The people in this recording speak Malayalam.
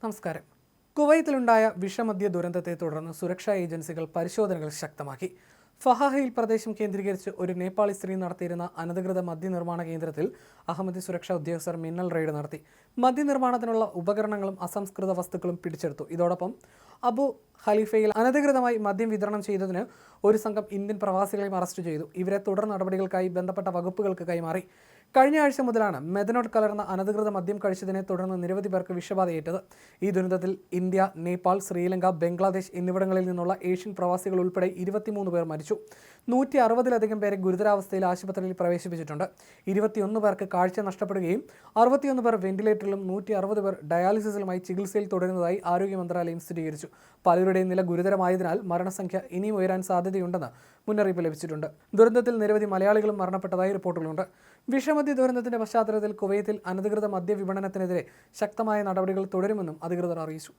നമസ്കാരം. കുവൈത്തിലുണ്ടായ വിഷമദ്യ ദുരന്തത്തെ തുടർന്ന് സുരക്ഷാ ഏജൻസികൾ പരിശോധനകൾ ശക്തമാക്കി. ഫഹാഹിൽ പ്രദേശം കേന്ദ്രീകരിച്ച് ഒരു നേപ്പാളി സ്ത്രീ നടത്തിയിരുന്ന അനധികൃത മദ്യനിർമ്മാണ കേന്ദ്രത്തിൽ അഹമ്മദി സുരക്ഷാ ഉദ്യോഗസ്ഥർ മിന്നൽ റെയ്ഡ് നടത്തി. മദ്യനിർമ്മാണത്തിനുള്ള ഉപകരണങ്ങളും അസംസ്കൃത വസ്തുക്കളും പിടിച്ചെടുത്തു. ഇതോടൊപ്പം അബു ഖലീഫയിൽ അനധികൃതമായി മദ്യം വിതരണം ചെയ്തതിന് ഒരു സംഘം ഇന്ത്യൻ പ്രവാസികളെയും അറസ്റ്റ് ചെയ്തു. ഇവരെ തുടർ നടപടികൾക്കായി ബന്ധപ്പെട്ട വകുപ്പുകൾക്ക് കൈമാറി. കഴിഞ്ഞ ആഴ്ച മുതലാണ് മെഥനോൾ കലർന്ന അനധികൃത മദ്യം കഴിച്ചതിനെ തുടർന്ന് നിരവധി പേർക്ക് വിഷബാധയേറ്റത്. ഈ ദുരന്തത്തിൽ ഇന്ത്യ, നേപ്പാൾ, ശ്രീലങ്ക, ബംഗ്ലാദേശ് എന്നിവിടങ്ങളിൽ നിന്നുള്ള ഏഷ്യൻ പ്രവാസികൾ ഉൾപ്പെടെ 23 പേർ മരിച്ചു. 160-ലധികം പേരെ ഗുരുതരാവസ്ഥയിൽ ആശുപത്രിയിൽ പ്രവേശിപ്പിച്ചിട്ടുണ്ട്. 21 പേർക്ക് കാഴ്ച നഷ്ടപ്പെടുകയും 61 പേർ വെന്റിലേറ്ററിലും 160 പേർ ഡയാലിസിസിലുമായി ചികിത്സയിൽ തുടരുന്നതായി ആരോഗ്യ മന്ത്രാലയം സ്ഥിരീകരിച്ചു. പലരുടെയും നില ഗുരുതരമായതിനാൽ മരണസംഖ്യ ഇനിയും ഉയരാൻ സാധ്യതയുണ്ടെന്ന് മുന്നറിയിപ്പ് ലഭിച്ചിട്ടുണ്ട്. ദുരന്തത്തിൽ നിരവധി മലയാളികളും മരണപ്പെട്ടതായി റിപ്പോർട്ടുകളുണ്ട്. വിഷമദ്യ ദുരന്തത്തിന്റെ പശ്ചാത്തലത്തിൽ കുവൈത്തിൽ അനധികൃത മദ്യ വിപണനത്തിനെതിരെ ശക്തമായ നടപടികൾ തുടരുമെന്നും അധികൃതർ അറിയിച്ചു.